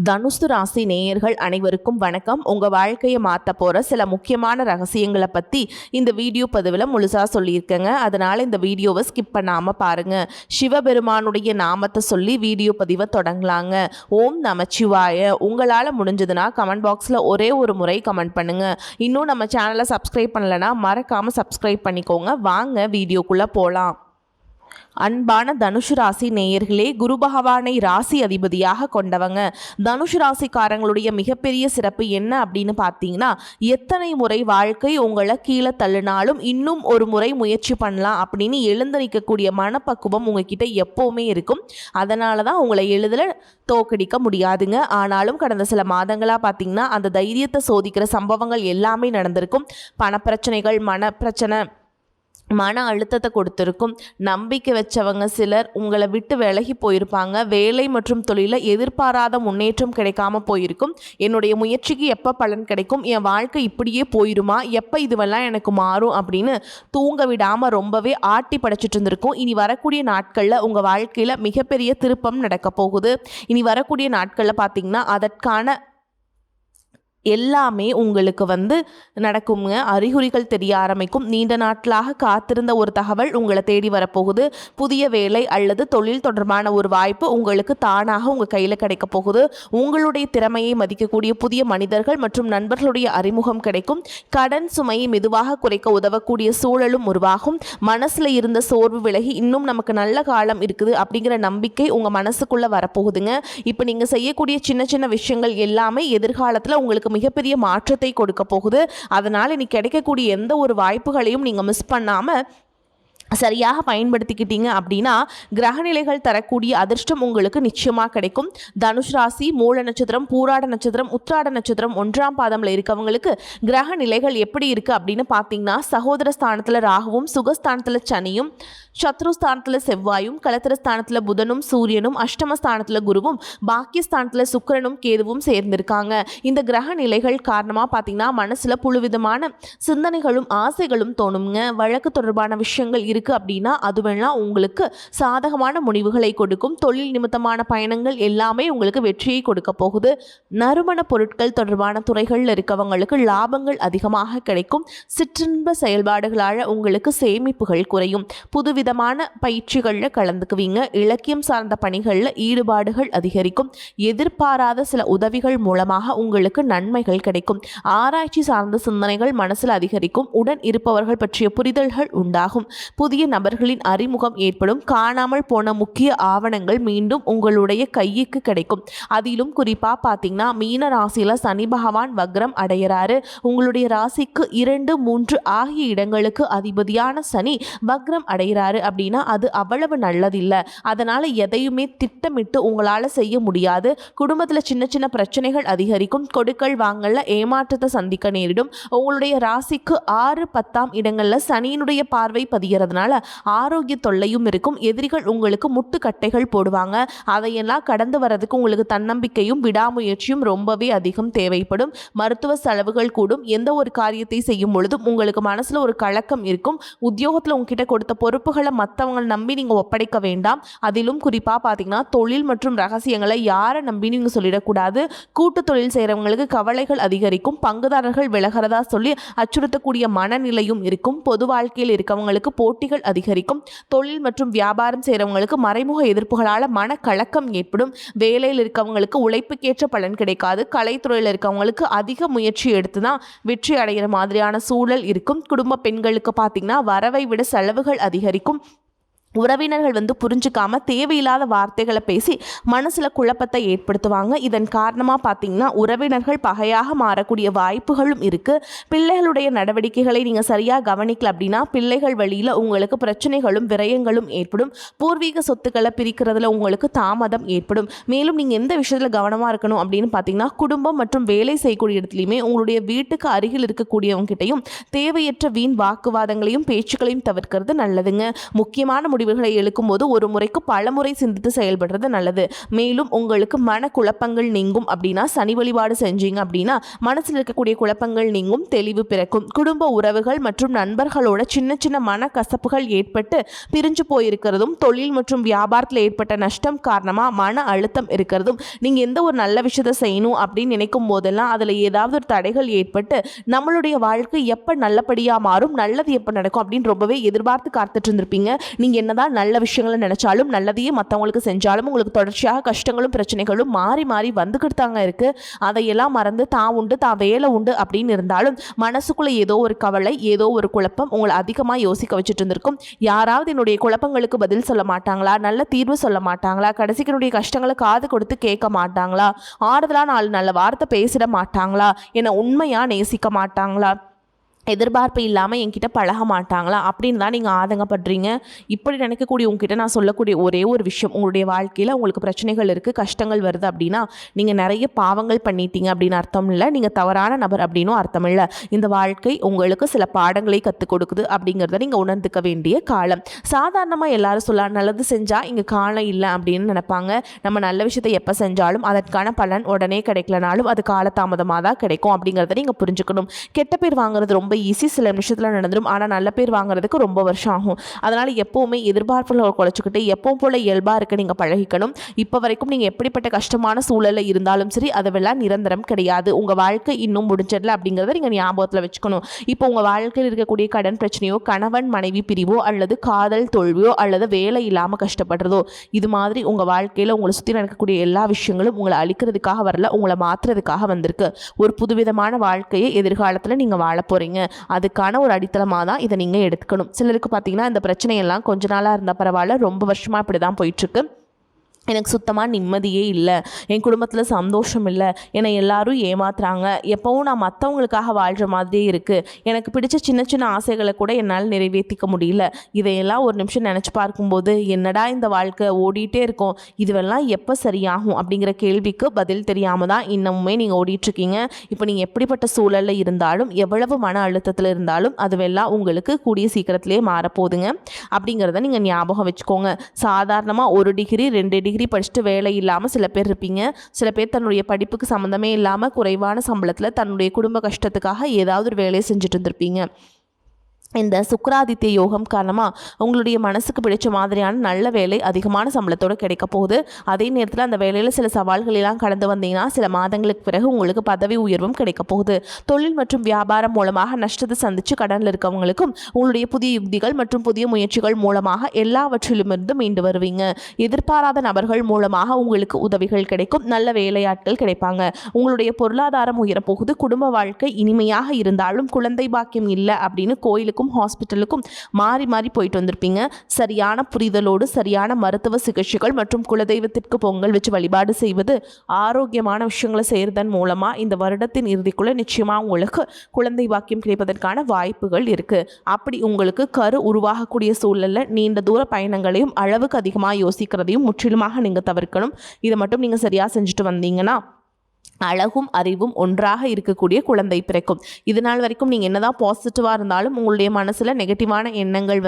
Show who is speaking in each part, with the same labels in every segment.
Speaker 1: தனுசு ராசி நேயர்கள் அனைவருக்கும் வணக்கம். உங்கள் வாழ்க்கையை மாற்ற போகிற சில முக்கியமான ரகசியங்களை பற்றி இந்த வீடியோ பதிவில் முழுசாக சொல்லியிருக்கேங்க. அதனால் இந்த வீடியோவை ஸ்கிப் பண்ணாமல் பாருங்கள். சிவபெருமானுடைய நாமத்தை சொல்லி வீடியோ பதிவை தொடங்கலாங்க. ஓம் நமச்சிவாய. உங்களால் முடிஞ்சதுன்னா கமெண்ட் பாக்ஸில் ஒரே ஒரு முறை கமெண்ட் பண்ணுங்கள். இன்னும் நம்ம சேனலை சப்ஸ்கிரைப் பண்ணலைன்னா மறக்காமல் சப்ஸ்கிரைப் பண்ணிக்கோங்க. வாங்க வீடியோக்குள்ளே போகலாம். அன்பான தனுஷு ராசி நேயர்களே, குரு பகவானை ராசி அதிபதியாக கொண்டவங்க. தனுஷு ராசிக்காரங்களுடைய மிகப்பெரிய சிறப்பு என்ன அப்படின்னு பார்த்தீங்கன்னா, எத்தனை முறை வாழ்க்கை உங்களை கீழே தள்ளினாலும் இன்னும் ஒரு முறை முயற்சி பண்ணலாம் அப்படின்னு எழுந்து நிற்கக்கூடிய மனப்பக்குவம் உங்ககிட்ட எப்போவுமே இருக்கும். அதனால தான் உங்களை எளிதில் தோக்கடிக்க முடியாதுங்க. ஆனாலும் கடந்த சில மாதங்களாக பார்த்தீங்கன்னா அந்த தைரியத்தை சோதிக்கிற சம்பவங்கள் எல்லாமே நடந்திருக்கும். பணப்பிரச்சனைகள், மன அழுத்தத்தை கொடுத்துருக்கும். நம்பிக்கை வச்சவங்க சிலர் உங்களை விட்டு விலகி போயிருப்பாங்க. வேலை மற்றும் தொழிலில் எதிர்பாராத முன்னேற்றம் கிடைக்காம போயிருக்கும். என்னுடைய முயற்சிக்கு எப்போ பலன் கிடைக்கும், என் வாழ்க்கை இப்படியே போயிருமா, எப்போ இதுவெல்லாம் எனக்கு மாறும் அப்படின்னு தூங்க விடாமல் ரொம்பவே ஆட்டி படைச்சிட்டு இருந்திருக்கும். இனி வரக்கூடிய நாட்களில் உங்கள் வாழ்க்கையில் மிகப்பெரிய திருப்பம் நடக்க போகுது. இனி வரக்கூடிய நாட்களில் பார்த்திங்கன்னா அதற்கான எல்லாமே உங்களுக்கு நடக்குங்க. அறிகுறிகள் தெரிய ஆரம்பிக்கும். நீண்ட நாட்களாக காத்திருந்த ஒரு தகவல் உங்களை தேடி வரப்போகுது. புதிய வேலை அல்லது தொழில் தொடர்பான ஒரு வாய்ப்பு உங்களுக்கு தானாக உங்கள் கையில் கிடைக்க போகுது. உங்களுடைய திறமையை மதிக்கக்கூடிய புதிய மனிதர்கள் மற்றும் நண்பர்களுடைய அறிமுகம் கிடைக்கும். கடன் சுமையை மெதுவாக குறைக்க உதவக்கூடிய சூழலும் உருவாகும். மனசில் இருந்த சோர்வு விலகி இன்னும் நமக்கு நல்ல காலம் இருக்குது அப்படிங்கிற நம்பிக்கை உங்கள் மனசுக்குள்ளே வரப்போகுதுங்க. இப்போ நீங்கள் செய்யக்கூடிய சின்ன சின்ன விஷயங்கள் எல்லாமே எதிர்காலத்தில் உங்களுக்கு மிகப்பெரிய மாற்றத்தை கொடுக்க போகுது. அதனால் இன்னைக்கு கிடைக்கக்கூடிய எந்த ஒரு வாய்ப்புகளையும் நீங்கள் மிஸ் பண்ணாமல் சரியாக பயன்படுத்திக்கிட்டீங்க அப்படின்னா கிரகநிலைகள் தரக்கூடிய அதிர்ஷ்டம் உங்களுக்கு நிச்சயமாக கிடைக்கும். தனுஷ் ராசி மூல நட்சத்திரம், பூராட நட்சத்திரம், உத்திராட நட்சத்திரம் 1ஆம் பாதமில் இருக்கவங்களுக்கு கிரக நிலைகள் எப்படி இருக்குது அப்படின்னு பார்த்தீங்கன்னா, சகோதர ஸ்தானத்தில் ராகுவும், சுகஸ்தானத்தில் சனியும், சத்ருஸ்தானத்தில் செவ்வாயும், கலத்திரஸ்தானத்தில் புதனும் சூரியனும், அஷ்டமஸ்தானத்தில் குருவும், பாக்கியஸ்தானத்தில் சுக்கிரனும் கேதுவும் சேர்ந்திருக்காங்க. இந்த கிரக நிலைகள் காரணமாக பார்த்தீங்கன்னா மனசில் புழுவிதமான சிந்தனைகளும் ஆசைகளும் தோணுங்க. வழக்கு தொடர்பான விஷயங்கள் அப்படின்னா அதுவெல்லாம் உங்களுக்கு சாதகமான முடிவுகளை கொடுக்கும். தொழில் நிமித்தமான பயணங்கள் எல்லாமே உங்களுக்கு வெற்றியை கொடுக்க போகுது. நறுமண பொருட்கள் தொடர்பான துறைகளில் இருக்கவங்களுக்கு லாபங்கள் அதிகமாக கிடைக்கும். சிற்றின்ப செயல்பாடுகளால் உங்களுக்கு சேமிப்புகள் குறையும். புதுவிதமான பயிற்சிகளில் கலந்துக்குவீங்க. இலக்கியம் சார்ந்த பணிகளில் ஈடுபாடுகள் அதிகரிக்கும். எதிர்பாராத சில உதவிகள் மூலமாக உங்களுக்கு நன்மைகள் கிடைக்கும். ஆராய்ச்சி சார்ந்த சிந்தனைகள் மனசில் அதிகரிக்கும். உடன் இருப்பவர்கள் பற்றிய புரிதல்கள் உண்டாகும். புதிய நபர்களின் அறிமுகம் ஏற்படும். காணாமல் போன முக்கிய ஆவணங்கள் மீண்டும் உங்களுடைய கைக்கு கிடைக்கும். அதிலும் குறிப்பாக பார்த்தீங்கன்னா மீன ராசியில் சனி பகவான் வக்ரம் அடைகிறாரு. உங்களுடைய ராசிக்கு 2, 3 ஆகிய இடங்களுக்கு அதிபதியான சனி வக்ரம் அடைகிறாரு அப்படின்னா அது அவ்வளவு நல்லதில்லை. அதனால் எதையுமே திட்டமிட்டு உங்களால் செய்ய முடியாது. குடும்பத்தில் சின்ன சின்ன பிரச்சனைகள் அதிகரிக்கும். கொடுக்கல் வாங்கல ஏமாற்றத்தை சந்திக்க நேரிடும். உங்களுடைய ராசிக்கு 6, 10ஆம் இடங்களில் சனியினுடைய பார்வை பதிகிறதுனால ஆரோக்கிய தொல்லையும் இருக்கும். எதிரிகள் உங்களுக்கு முட்டுக்கட்டைகள் போடுவாங்க. அதையெல்லாம் கடந்து வரதுக்கு உங்களுக்கு தன்னம்பிக்கையும் விடாமுயற்சியும் ரொம்பவே அதிகம் தேவைப்படும். மருத்துவ செலவுகள் கூடும். எந்த ஒரு காரியத்தை செய்யும் பொழுதும் உங்களுக்கு மனசுல ஒரு கலக்கம் இருக்கும். உத்தியோகத்தில் உங்ககிட்ட கொடுத்த பொறுப்புகளை மற்றவங்களை நம்பி நீங்க ஒப்படைக்க வேண்டாம். அதிலும் குறிப்பா பார்த்தீங்கன்னா தொழில் மற்றும் ரகசியங்களை யாரை நம்பி நீங்க சொல்லிடக்கூடாது. கூட்டு தொழில் செய்யறவங்களுக்கு கவலைகள் அதிகரிக்கும். பங்குதாரர்கள் விலகிறதா சொல்லி அச்சுறுத்தக்கூடிய மனநிலையும் இருக்கும். பொது வாழ்க்கையில் இருக்கவங்களுக்கு போட்டிகள் அதிகரிக்கும். தொழில் மற்றும் வியாபாரம் செய்கிறவங்களுக்கு மறைமுக எதிர்ப்புகளால் மனக்கலக்கம் ஏற்படும். வேலையில் இருக்கவங்களுக்கு உழைப்புக்கேற்ற பலன் கிடைக்காது. கலைத்துறையில் இருக்கவங்களுக்கு அதிக முயற்சி எடுத்து தான் வெற்றி அடைகிற மாதிரியான சூழல் இருக்கும். குடும்ப பெண்களுக்கு பார்த்தீங்கன்னா வரவை விட செலவுகள் அதிகரிக்கும். உறவினர்கள் புரிஞ்சுக்காம தேவையில்லாத வார்த்தைகளை பேசி மனசில் குழப்பத்தை ஏற்படுத்துவாங்க. இதன் காரணமாக பார்த்தீங்கன்னா உறவினர்கள் பகையாக மாறக்கூடிய வாய்ப்புகளும் இருக்குது. பிள்ளைகளுடைய நடவடிக்கைகளை நீங்கள் சரியாக கவனிக்கல அப்படின்னா பிள்ளைகள் வழியில் உங்களுக்கு பிரச்சனைகளும் விரயங்களும் ஏற்படும். பூர்வீக சொத்துக்களை பிரிக்கிறதுல உங்களுக்கு தாமதம் ஏற்படும். மேலும் நீங்கள் எந்த விஷயத்தில் கவனமாக இருக்கணும் அப்படின்னு பார்த்தீங்கன்னா குடும்பம் மற்றும் வேலை செய்யக்கூடிய இடத்துலையுமே உங்களுடைய வீட்டுக்கு அருகில் இருக்கக்கூடியவங்ககிட்டையும் தேவையற்ற வீண் வாக்குவாதங்களையும் பேச்சுக்களையும் தவிர்க்கிறது நல்லதுங்க. முக்கியமான முடிவுகளை எடுக்கும்போது ஒரு முறைக்கு பல முறை சிந்தித்து செயல்படுறது நல்லது. மேலும் உங்களுக்கு மனக்குழப்பங்கள் நீங்கும் அப்படின்னா சனி வழிபாடு செஞ்சீங்க அப்படின்னா மனசில் இருக்கக்கூடிய குழப்பங்கள் நீங்கும், தெளிவு பிறக்கும். குடும்ப உறவுகள் மற்றும் நண்பர்களோட சின்ன சின்ன மனக்கசப்புகள் ஏற்பட்டு பிரிஞ்சு போயிருக்கிறதும், தொழில் மற்றும் வியாபாரத்தில் ஏற்பட்ட நஷ்டம் காரணமாக மன அழுத்தம் இருக்கிறதும், நீங்கள் எந்த ஒரு நல்ல விஷயத்தை செய்யணும் அப்படின்னு நினைக்கும் போதெல்லாம் அதில் ஏதாவது ஒரு தடைகள் ஏற்பட்டு நம்மளுடைய வாழ்க்கை எப்போ நல்லபடியாக மாறும், நல்லது எப்போ நடக்கும் அப்படின்னு ரொம்பவே எதிர்பார்த்து காத்துட்டு இருந்திருப்பீங்க. நீங்கள் என்னதான் நல்ல விஷயங்களை நினைச்சாலும் நல்லதையே மற்றவங்களுக்கு செஞ்சாலும் உங்களுக்கு தொடர்ச்சியாக கஷ்டங்களும் பிரச்சனைகளும் மாறி மாறி வந்துக்கிட்டு தாங்க இருக்குது. அதையெல்லாம் மறந்து தான் உண்டு தான் வேலை உண்டு அப்படின்னு இருந்தாலும் மனசுக்குள்ளே ஏதோ ஒரு கவலை, ஏதோ ஒரு குழப்பம் உங்களை அதிகமாக யோசிக்க வச்சுட்டு இருந்திருக்கும். யாராவது என்னுடைய குழப்பங்களுக்கு பதில் சொல்ல மாட்டாங்களா, நல்ல தீர்வு சொல்ல மாட்டாங்களா, கடைசிக்கு என்னுடைய கஷ்டங்களை காது கொடுத்து கேட்க மாட்டாங்களா, ஆறுதலாக 4 நல்ல வார்த்தை பேசிட மாட்டாங்களா, என்னை உண்மையாக நேசிக்க மாட்டாங்களா, எதிர்பார்ப்பு இல்லாமல் என்கிட்ட பழக மாட்டாங்களா அப்படின்னு தான் நீங்கள் ஆதங்கப்படுறீங்க. இப்படி நினைக்கக்கூடிய உங்ககிட்ட நான் சொல்லக்கூடிய ஒரே ஒரு விஷயம், உங்களுடைய வாழ்க்கையில் உங்களுக்கு பிரச்சனைகள் இருக்குது, கஷ்டங்கள் வருது அப்படின்னா நீங்கள் நிறைய பாவங்கள் பண்ணிட்டீங்க அப்படின்னு அர்த்தம் இல்லை, நீங்கள் தவறான நபர் அப்படின்னும் அர்த்தம் இல்லை. இந்த வாழ்க்கை உங்களுக்கு சில பாடங்களை கற்றுக் கொடுக்குது அப்படிங்கிறத நீங்கள் உணர்ந்துக்க வேண்டிய காலம். சாதாரணமாக எல்லாரும் சொல்லலாம், நல்லது செஞ்சால் இங்கே காலம் இல்லை அப்படின்னு நினைப்பாங்க. நம்ம நல்ல விஷயத்தை எப்போ செஞ்சாலும் அதற்கான பலன் உடனே கிடைக்கலனாலும் அது காலதாமதமாக தான் கிடைக்கும் அப்படிங்கிறத நீங்கள் புரிஞ்சுக்கணும். கெட்ட பேர் வாங்குறது ரொம்ப ஈஸி, சில நிமிஷத்தில் நடந்துடும். ஆனால் நல்ல பேர் வாங்குறதுக்கு ரொம்ப வருஷம் ஆகும். அதனால் எப்போவுமே எதிர்பார்ப்புகளை குறைச்சிக்கிட்டு எப்பவும் போல் இயல்பாக இருக்க நீங்கள் பழகிக்கணும். இப்போ வரைக்கும் நீங்கள் எப்படிப்பட்ட கஷ்டமான சூழலில் இருந்தாலும் சரி அதெல்லாம் நிரந்தரம் கிடையாது. உங்கள் வாழ்க்கை இன்னும் முடிஞ்சிடல அப்படிங்கிறத நீங்கள் ஞாபகத்தில் வச்சுக்கணும். இப்போ உங்கள் வாழ்க்கையில் இருக்கக்கூடிய கடன் பிரச்சனையோ, கணவன் மனைவி பிரிவோ, அல்லது காதல் தோல்வியோ, அல்லது வேலை இல்லாமல் கஷ்டப்படுறதோ, இது மாதிரி உங்கள் வாழ்க்கையில் உங்களை சுற்றி நடக்கக்கூடிய எல்லா விஷயங்களும் உங்களை அழிக்கிறதுக்காக வரல, உங்களை மாற்றுறதுக்காக வந்திருக்கு. ஒரு புதுவிதமான வாழ்க்கையை எதிர்காலத்தில் நீங்கள் வாழ போகிறீங்க. அதுக்கான ஒரு அடித்தளமாக தான் இதை நீங்கள் எடுத்துக்கணும். சிலருக்கு பார்த்தீங்கன்னா இந்த பிரச்சனையெல்லாம் கொஞ்ச நாளாக இருந்தால் பரவாயில்ல, ரொம்ப வருஷமாக இப்படி தான் போயிட்டுருக்கு. எனக்கு சுத்தமாக நிம்மதியே இல்லை, என் குடும்பத்தில் சந்தோஷம் இல்லை, என்னை எல்லாரும் ஏமாத்துறாங்க, எப்போவும் நான் மற்றவங்களுக்காக வாழ்கிற மாதிரியே இருக்குது, எனக்கு பிடிச்ச சின்ன சின்ன ஆசைகளை கூட என்னால் நிறைவேற்றிக்க முடியல, இதையெல்லாம் ஒரு நிமிஷம் நினச்சி பார்க்கும்போது என்னடா இந்த வாழ்க்கை ஓடிட்டே இருக்கும், இதுவெல்லாம் எப்போ சரியாகும் அப்படிங்கிற கேள்விக்கு பதில் தெரியாமல் தான் இன்னமுமே நீங்கள் ஓடிட்டுருக்கீங்க. இப்போ நீங்கள் எப்படிப்பட்ட சூழலில் இருந்தாலும், எவ்வளவு மன அழுத்தத்தில் இருந்தாலும் அதுவெல்லாம் உங்களுக்கு கூடிய சீக்கிரத்திலே மாறப்போகுதுங்க அப்படிங்கிறத நீங்கள் ஞாபகம் வச்சுக்கோங்க. சாதாரணமாக 1 டிகிரி 2 டிகிரி படிச்சுட்டு வேலை இல்லாமல் சில பேர் இருப்பீங்க. சில பேர் தன்னுடைய படிப்புக்கு சம்மந்தமே இல்லாமல் குறைவான சம்பளத்தில் தன்னுடைய குடும்ப கஷ்டத்துக்காக ஏதாவது ஒரு வேலையை செஞ்சுட்டு இருந்திருப்பீங்க. இந்த சுக்கிராதித்ய யோகம் காரணமாக உங்களுடைய மனசுக்கு பிடிச்ச மாதிரியான நல்ல வேலை அதிகமான சம்பளத்தோடு கிடைக்க போகுது. அதே நேரத்தில் அந்த வேலையில் சில சவால்களெல்லாம் கடந்து வந்தீங்கன்னா சில மாதங்களுக்கு பிறகு உங்களுக்கு பதவி உயர்வும் கிடைக்க போகுது. தொழில் மற்றும் வியாபாரம் மூலமாக நஷ்டத்தை சந்தித்து கடனில் இருக்கவங்களுக்கும் உங்களுடைய புதிய யுக்திகள் மற்றும் புதிய முயற்சிகள் மூலமாக எல்லாவற்றிலுமிருந்து மீண்டு வருவீங்க. எதிர்பாராத நபர்கள் மூலமாக உங்களுக்கு உதவிகள் கிடைக்கும், நல்ல வேலையாட்கள் கிடைப்பாங்க. உங்களுடைய பொருளாதாரம் உயரப்போகுது. குடும்ப வாழ்க்கை இனிமையாக இருந்தாலும் குழந்தை பாக்கியம் இல்லை அப்படின்னு கோயிலுக்கு ஹாஸ்பிட்டலுக்கும் மாறி மாறி போயிட்டு வந்திருப்பீங்க. சரியான புரிதலோடு சரியான மருத்துவ சிகிச்சைகள் மற்றும் குலதெய்வத்திற்கு பொங்கல் வச்சு வழிபாடு செய்வது, ஆரோக்கியமான விஷயங்களை செய்வதன் மூலமாக இந்த வருடத்தின் இறுதிக்குள்ள நிச்சயமாக உங்களுக்கு குழந்தை பாக்கியம் கிடைப்பதற்கான வாய்ப்புகள் இருக்குது. அப்படி உங்களுக்கு கரு உருவாகக்கூடிய சூழலில் நீண்ட தூர பயணங்களையும் அளவுக்கு அதிகமாக யோசிக்கிறதையும் முற்றிலுமாக நீங்கள் தவிர்க்கணும். இதை மட்டும் நீங்கள் சரியாக செஞ்சுட்டு வந்தீங்கன்னா அழகும் அறிவும் ஒன்றாக இருக்கக்கூடிய குழந்தை பிறக்கும். இது நாள் வரைக்கும் நீங்கள் என்னதான் பாசிட்டிவாக இருந்தாலும் உங்களுடைய மனசில் நெகட்டிவான எண்ணங்கள்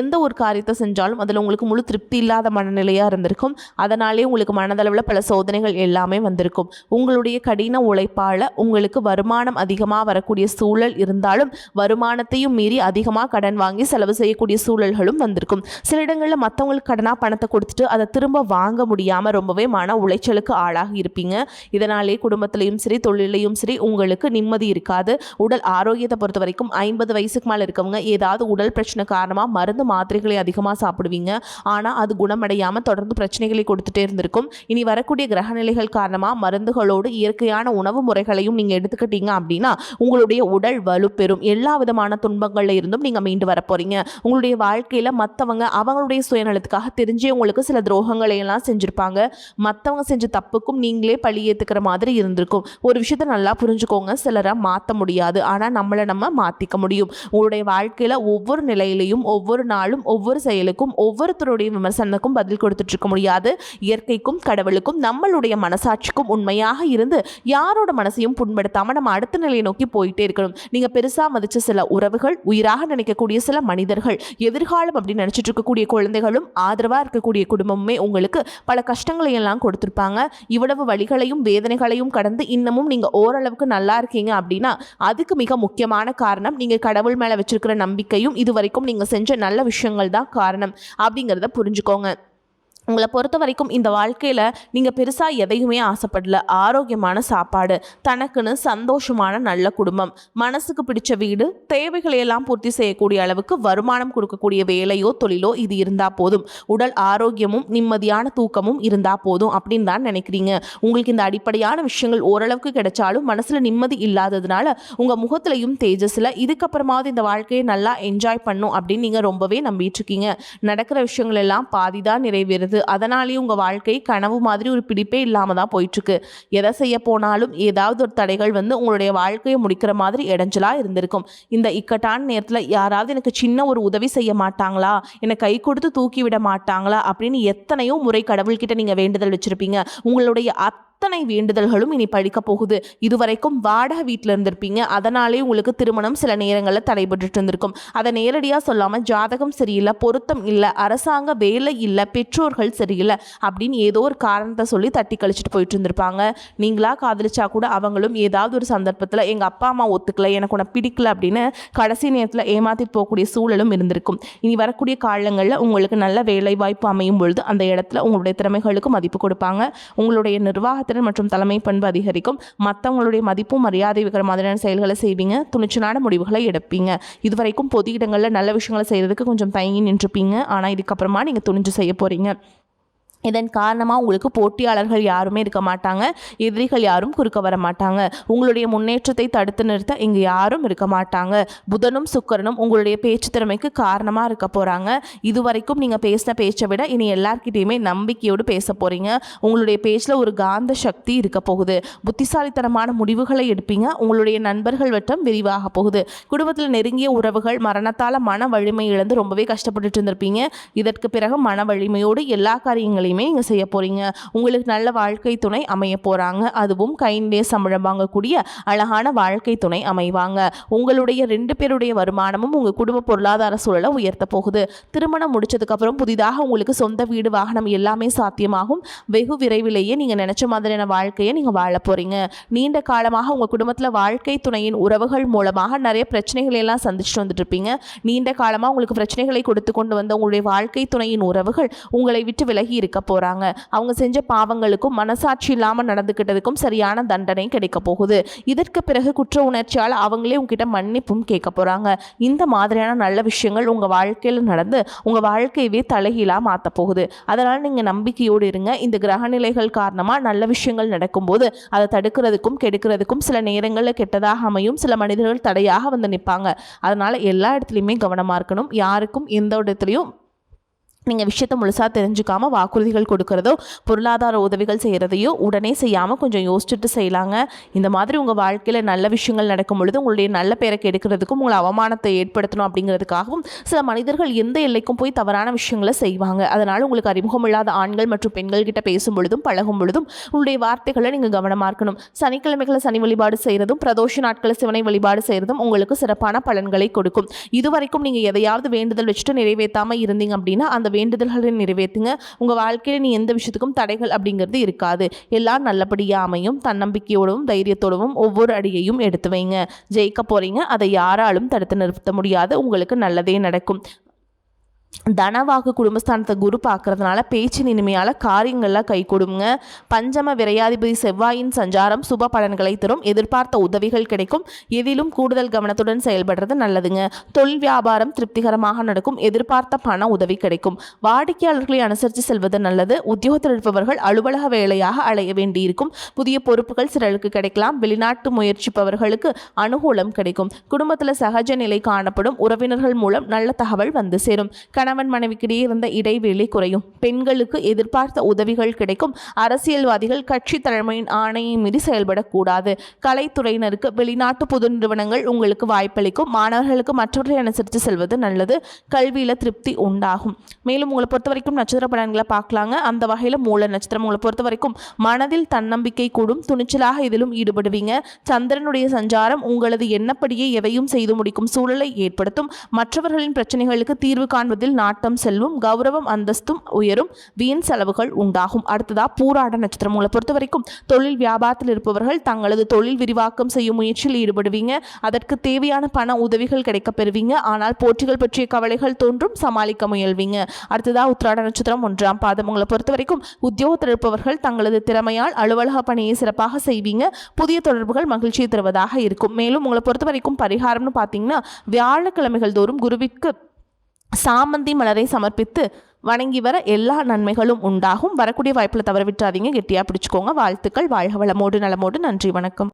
Speaker 1: எந்த ஒரு காரியத்தை செஞ்சாலும் அதில் உங்களுக்கு முழு திருப்தி இல்லாத மனநிலையாக இருந்திருக்கும். அதனாலே உங்களுக்கு மனதளவில் பல சோதனைகள் எல்லாமே வந்திருக்கும். உங்களுடைய கடின உழைப்பால் உங்களுக்கு வருமானம் அதிகமாக வரக்கூடிய சூழல் இருந்தாலும் வருமானத்தையும் மீறி அதிகமாக கடன் வாங்கி செலவு செய்யக்கூடிய சூழல்களும் வந்திருக்கும். சில இடங்களில் மற்றவங்களுக்கு கடனாக பணத்தை கொடுத்துட்டு அதை திரும்ப வாங்க முடியாமல் ரொம்பவே மன உளைச்சலுக்கு ஆளாகி இருப்பீங்க. இதனாலே குடும்பத்திலையும் சரி தொழிலையும் சரி உங்களுக்கு நிம்மதி இருக்காது. உடல் ஆரோக்கியத்தை பொறுத்த வரைக்கும் 50 வயசுக்கு மேலே இருக்கவங்க ஏதாவது உடல் பிரச்சனை காரணமாக மருந்து மாத்திரைகளை அதிகமாக சாப்பிடுவீங்க. ஆனால் அது குணமடையாமல் தொடர்ந்து பிரச்சனைகளை கொடுத்துட்டே இருந்திருக்கும். இனி வரக்கூடிய கிரகநிலைகள் காரணமாக மருந்துகளோடு இயற்கையான உணவு முறைகளையும் நீங்கள் எடுத்துக்கிட்டீங்க அப்படின்னா உங்களுடைய உடல் வலுப்பெறும். எல்லா விதமான துன்பங்களில் இருந்தும் நீங்கள் மீண்டு வர போகிறீங்க. உங்களுடைய வாழ்க்கையில் மற்றவங்க அவங்களுடைய சுயநலத்துக்காக தெரிஞ்சே உங்களுக்கு சில துரோகங்களை எல்லாம் செஞ்சுருப்பாங்க. மற்றவங்க செஞ்ச தப்புக்கும் நீங்களே பழி ஏற்றுக்கிற மாதிரி மாதிரி இருந்திருக்கும். ஒரு விஷயத்த நல்லா புரிஞ்சுக்கோங்க, சிலரை மாற்ற முடியாது, ஆனால் நம்மளை நம்ம மாற்றிக்க முடியும். உங்களுடைய வாழ்க்கையில் ஒவ்வொரு நிலையிலையும் ஒவ்வொரு நாளும் ஒவ்வொரு செயலுக்கும் ஒவ்வொருத்தருடைய விமர்சனத்துக்கும் பதில் கொடுத்துட்டு இருக்க முடியாது. இயற்கைக்கும் கடவுளுக்கும் நம்மளுடைய மனசாட்சிக்கும் உண்மையாக இருந்து யாரோட மனசையும் புண்படுத்தாமல் நம்ம அடுத்த நிலையை நோக்கி போயிட்டே இருக்கணும். நீங்கள் பெருசாக மதிச்ச சில உறவுகள், உயிராக நினைக்கக்கூடிய சில மனிதர்கள், எதிர்காலம் அப்படின்னு நினச்சிட்டு இருக்கக்கூடிய குழந்தைகளும், ஆதரவாக இருக்கக்கூடிய குடும்பமுமே உங்களுக்கு பல கஷ்டங்களை எல்லாம் கொடுத்துருப்பாங்க. இவ்வளவு வழிகளையும் வேதனைகளையும் கடந்து இன்னமும் நீங்கள் ஓரளவுக்கு நல்லா இருக்கீங்க அப்படின்னா அதுக்கு மிக முக்கியமான காரணம் நீங்கள் கடவுள் மேலே வச்சிருக்கிற நம்பிக்கையும் இதுவரைக்கும் நீங்கள் செஞ்ச நல்ல விஷயங்கள் தான் காரணம் அப்படிங்கிறத புரிஞ்சுக்கோங்க. உங்களை பொறுத்த வரைக்கும் இந்த வாழ்க்கையில் நீங்கள் பெருசாக எதையுமே ஆசைப்படல. ஆரோக்கியமான சாப்பாடு, தனக்குன்னு சந்தோஷமான நல்ல குடும்பம், மனசுக்கு பிடிச்ச வீடு, தேவைகளையெல்லாம் பூர்த்தி செய்யக்கூடிய அளவுக்கு வருமானம் கொடுக்கக்கூடிய வேலையோ தொழிலோ இது இருந்தால் போதும். உடல் ஆரோக்கியமும் நிம்மதியான தூக்கமும் இருந்தால் போதும் அப்படின்னு தான் நினைக்கிறீங்க. உங்களுக்கு இந்த அடிப்படையான விஷயங்கள் ஓரளவுக்கு கிடைச்சாலும் மனசில் நிம்மதி இல்லாததுனால உங்கள் முகத்திலையும் தேஜஸில் இதுக்கப்புறமாவது இந்த வாழ்க்கையை நல்லா என்ஜாய் பண்ணும் அப்படின்னு நீங்கள் ரொம்பவே நம்பிட்டு இருக்கீங்க. நடக்கிற விஷயங்கள் எல்லாம் பாதி தான் நிறைவேறுது. அதனாலேயே உங்கள் வாழ்க்கை கனவு மாதிரி ஒரு பிடிப்பே இல்லாமல் தான் போயிட்டுருக்கு. எதை செய்ய போனாலும் ஏதாவது ஒரு தடைகள் வந்து உங்களுடைய வாழ்க்கையை முடிக்கிற மாதிரி இடைஞ்சலாக இருந்திருக்கும். இந்த இக்கட்டான நேரத்தில் யாராவது எனக்கு சின்ன ஒரு உதவி செய்ய மாட்டாங்களா, என்னை கை கொடுத்து தூக்கி விட மாட்டாங்களா அப்படின்னு எத்தனையோ முறை கடவுள்கிட்ட நீங்கள் வேண்டுதல் வச்சுருப்பீங்க. உங்களுடைய அத்தனை வேண்டுதல்களும் இனி பழிக்க போகுது. இதுவரைக்கும் வாடகை வீட்டில் இருந்திருப்பீங்க. அதனாலே உங்களுக்கு திருமணம் சில நேரங்களில் தடைபட்டு இருந்திருக்கும். அதை நேரடியாக சொல்லாமல் ஜாதகம் சரியில்லை, பொருத்தம் இல்லை, அரசாங்க வேலை இல்லை, பெற்றோர்கள் சரியில்லை அப்படின்னு ஏதோ ஒரு காரணத்தை சொல்லி தட்டி கழிச்சிட்டு போயிட்டு இருந்திருப்பாங்க. நீங்களா காதலிச்சா கூட அவங்களும் ஏதாவது ஒரு சந்தர்ப்பத்தில் எங்கள் அப்பா அம்மா ஒத்துக்கல, எனக்கு உன்னை பிடிக்கல அப்படின்னு கடைசி நேரத்தில் ஏமாற்றிட்டு போகக்கூடிய சூழலும் இருந்திருக்கும். இனி வரக்கூடிய காலங்களில் உங்களுக்கு நல்ல வேலை வாய்ப்பு அமையும் பொழுது அந்த இடத்துல உங்களுடைய திறமைகளுக்கு மதிப்பு கொடுப்பாங்க. உங்களுடைய நிர்வாகத்திறன் மற்றும் தலைமை பண்பு அதிகரிக்கும். மற்றவங்களுடைய மதிப்பும் மரியாதை வைக்கிற மாதிரியான செயல்களை செய்வீங்க. துணிச்சலான முடிவுகளை எடுப்பீங்க. இதுவரைக்கும் பொது இடங்களில் நல்ல விஷயங்களை செய்கிறதுக்கு கொஞ்சம் தயங்கி நின்றுப்பீங்க. ஆனால் இதுக்கப்புறமா நீங்கள் துணிஞ்சு செய்ய போகிறீங்க. இதன் காரணமாக உங்களுக்கு போட்டியாளர்கள் யாருமே இருக்க மாட்டாங்க, எதிரிகள் யாரும் குறுக்க வர மாட்டாங்க. உங்களுடைய முன்னேற்றத்தை தடுத்து நிறுத்த இங்கே யாரும் இருக்க மாட்டாங்க. புதனும் சுக்கிரனும் உங்களுடைய பேச்சு திறமைக்கு காரணமாக இருக்க போகிறாங்க. இதுவரைக்கும் நீங்கள் பேசின பேச்சை விட இனி எல்லார்கிட்டையுமே நம்பிக்கையோடு பேச போகிறீங்க. உங்களுடைய பேச்சில் ஒரு காந்த சக்தி இருக்க போகுது. புத்திசாலித்தனமான முடிவுகளை எடுப்பீங்க. உங்களுடைய நண்பர்கள் வட்டம் விரிவாக போகுது. குடும்பத்தில் நெருங்கிய உறவுகள் மரணத்தால் மன வலிமை இழந்து ரொம்பவே கஷ்டப்பட்டு இருந்திருப்பீங்க. இதற்கு பிறகு மன வலிமையோடு எல்லா காரியங்களையும் நீங்கள் செய்ய போறீங்க. உங்களுக்கு நல்ல வாழ்க்கை துணை அமைய போறாங்க. அதுவும் கையிலே சம்பளம் வாங்கக்கூடிய அழகான வாழ்க்கை துணை அமைவாங்க. உங்களுடைய 2 பேருடைய வருமானமும் உங்கள் குடும்ப பொருளாதார சூழலை உயர்த்த போகுது. திருமணம் முடிச்சதுக்கு அப்புறம் புதிதாக உங்களுக்கு சொந்த வீடு, வாகனம் எல்லாமே சாத்தியமாகும். வெகு விரைவிலேயே நீங்கள் நினைச்ச மாதிரியான வாழ்க்கையை நீங்கள் வாழ போறீங்க. நீண்ட காலமாக உங்கள் குடும்பத்தில் வாழ்க்கை துணையின் உறவுகள் மூலமாக நிறைய பிரச்சனைகளை எல்லாம் சந்திச்சுட்டு வந்துட்டு இருப்பீங்க. நீண்ட காலமாக உங்களுக்கு பிரச்சனைகளை கொடுத்து கொண்டு வந்த உங்களுடைய வாழ்க்கை துணையின் உறவுகள் உங்களை விட்டு விலகி இருக்க போறாங்க. அவங்க செஞ்ச பாவங்களுக்கும் மனசாட்சி இல்லாமல் நடந்துக்கிட்டதுக்கும் சரியான தண்டனை கிடைக்க போகுது. இதற்கு பிறகு குற்ற உணர்ச்சியால் அவங்களே உங்ககிட்ட மன்னிப்பும் கேட்க போறாங்க. இந்த மாதிரியான நல்ல விஷயங்கள் உங்க வாழ்க்கையில் நடந்து உங்க வாழ்க்கையவே தலைகீழாக மாற்ற போகுது. அதனால நீங்க நம்பிக்கையோடு இருங்க. இந்த கிரகநிலைகள் காரணமா நல்ல விஷயங்கள் நடக்கும்போது அதை தடுக்கிறதுக்கும் கெடுக்கிறதுக்கும் சில நேரங்களில் கெட்டதாக அமையும். சில மனிதர்கள் தடையாக வந்து நிற்பாங்க. அதனால எல்லா இடத்துலையுமே கவனமா இருக்கணும். யாருக்கும் எந்த இடத்துலையும் நீங்கள் விஷயத்தை முழுசாக தெரிஞ்சுக்காமல் வாக்குறுதிகள் கொடுக்கறதோ பொருளாதார உதவிகள் செய்கிறதையோ உடனே செய்யாமல் கொஞ்சம் யோசிச்சுட்டு செய்யலாங்க. இந்த மாதிரி உங்கள் வாழ்க்கையில் நல்ல விஷயங்கள் நடக்கும் பொழுது உங்களுடைய நல்ல பேரை கெடுக்கிறதுக்கும் உங்களை அவமானத்தை ஏற்படுத்தணும் அப்படிங்கிறதுக்காகவும் சில மனிதர்கள் எந்த எல்லைக்கும் போய் தவறான விஷயங்களை செய்வாங்க. அதனால் உங்களுக்கு அறிமுகம் இல்லாத ஆண்கள் மற்றும் பெண்கள் கிட்ட பேசும் பொழுதும் பழகும் பொழுதும் உங்களுடைய வார்த்தைகளை நீங்கள் கவனமாக இருக்கணும். சனிக்கிழமைகளை சனி வழிபாடு செய்கிறதும் பிரதோஷ நாட்களை சிவனை வழிபாடு செய்கிறதும் உங்களுக்கு சிறப்பான பலன்களை கொடுக்கும். இதுவரைக்கும் நீங்கள் எதையாவது வேண்டுதல் வச்சுட்டு நிறைவேற்றாமல் இருந்தீங்க அப்படின்னா அந்த வேண்டுதல்களை நிறைவேற்றுங்க. உங்கள் வாழ்க்கையில் நீ எந்த விஷயத்துக்கும் தடைகள் அப்படிங்கிறது இருக்காது. எல்லாம் நல்லபடியாக அமையும். தன்னம்பிக்கையோடும் தைரியத்தோடவும் ஒவ்வொரு அடியையும் எடுத்து வைங்க. ஜெயிக்க போகிறீங்க. அதை யாராலும் தடுத்து நிறுத்த முடியாது. உங்களுக்கு நல்லதே நடக்கும். தனவாக்கு குடும்பஸ்தானத்தை குரு பார்க்கறதுனால பேச்சின் இனிமையால் காரியங்கள்லாம் கை கொடுங்க. பஞ்சம விரையாதிபதி செவ்வாயின் சஞ்சாரம் சுப பலன்களை தரும். எதிர்பார்த்த உதவிகள் கிடைக்கும். எதிலும் கூடுதல் கவனத்துடன் செயல்படுறது நல்லதுங்க. தொழில் வியாபாரம் திருப்திகரமாக நடக்கும். எதிர்பார்த்த பண உதவி கிடைக்கும். வாடிக்கையாளர்களை அனுசரித்து செல்வது நல்லது. உத்தியோகத்தில் இருப்பவர்கள் அலுவலக வேலையாக அலைய வேண்டியிருக்கும். புதிய பொறுப்புகள் சிலருக்கு கிடைக்கலாம். வெளிநாட்டு முயற்சிப்பவர்களுக்கு அனுகூலம் கிடைக்கும். குடும்பத்தில் சகஜ நிலை காணப்படும். உறவினர்கள் மூலம் நல்ல தகவல் வந்து சேரும். கணவன் மனைவிக்கிடையே இருந்த இடைவெளி குறையும். பெண்களுக்கு எதிர்பார்த்த உதவிகள் கிடைக்கும். அரசியல்வாதிகள் கட்சி தலைமையின் ஆணையை மீறி செயல்படக்கூடாது. கலைத்துறையினருக்கு வெளிநாட்டு புது நிறுவனங்கள் உங்களுக்கு வாய்ப்பளிக்கும். மாணவர்களுக்கு மற்றவர்களை அனுசரித்து செல்வது நல்லது. கல்வியில திருப்தி உண்டாகும். மேலும் உங்களை பொறுத்த வரைக்கும் நட்சத்திர பலன்களை பார்க்கலாங்க. அந்த வகையில் மூல நட்சத்திரம் உங்களை பொறுத்த வரைக்கும் மனதில் தன்னம்பிக்கை கூடும். துணிச்சலாக இதிலும் ஈடுபடுவீங்க. சந்திரனுடைய சஞ்சாரம் உங்களது எண்ணப்படியே எதையும் செய்து முடிக்கும் சூழலை ஏற்படுத்தும். மற்றவர்களின் பிரச்சனைகளுக்கு தீர்வு காண்பதில் நாட்டம் செல்லும். கௌரவம் அந்தஸ்தும் உயரும். வீண் செலவுகள் உண்டாகும். அடுத்ததா பூராட நட்சத்திரம் உங்களை பொறுத்த வரைக்கும் தொழில் வியாபாரத்தில் இருப்பவர்கள் தங்களது தொழில் விரிவாக்கம் செய்யும் முயற்சியில் ஈடுபடுவீங்க. அதற்கு தேவையான பண உதவிகள் கிடைக்க பெறுவீங்க. ஆனால் போட்டிகள் பற்றிய கவலைகள் தோன்றும். சமாளிக்க முயல்வீங்க. அடுத்ததா உத்திராட நட்சத்திரம் 1ஆம் பாதம் உங்களை பொறுத்த வரைக்கும் உத்தியோகத்தில் இருப்பவர்கள் தங்களது திறமையால் அலுவலக பணியை சிறப்பாக செய்வீங்க. புதிய தொடர்புகள் மகிழ்ச்சியை தருவதாக இருக்கும். மேலும் உங்களை பொறுத்த வரைக்கும் பரிகாரம்னு பார்த்தீங்கன்னா வியாழக்கிழமைகள் தோறும் குருவிற்கு சாமந்தி மலரை சமர்ப்பித்து வணங்கி வர எல்லா நன்மைகளும் உண்டாகும். வரக்கூடிய வாய்ப்பில் தவற விட்டுறாதீங்க. கெட்டியாக பிடிச்சுக்கோங்க. வாழ்த்துக்கள். வாழ்க வளமோடு நலமோடு. நன்றி. வணக்கம்.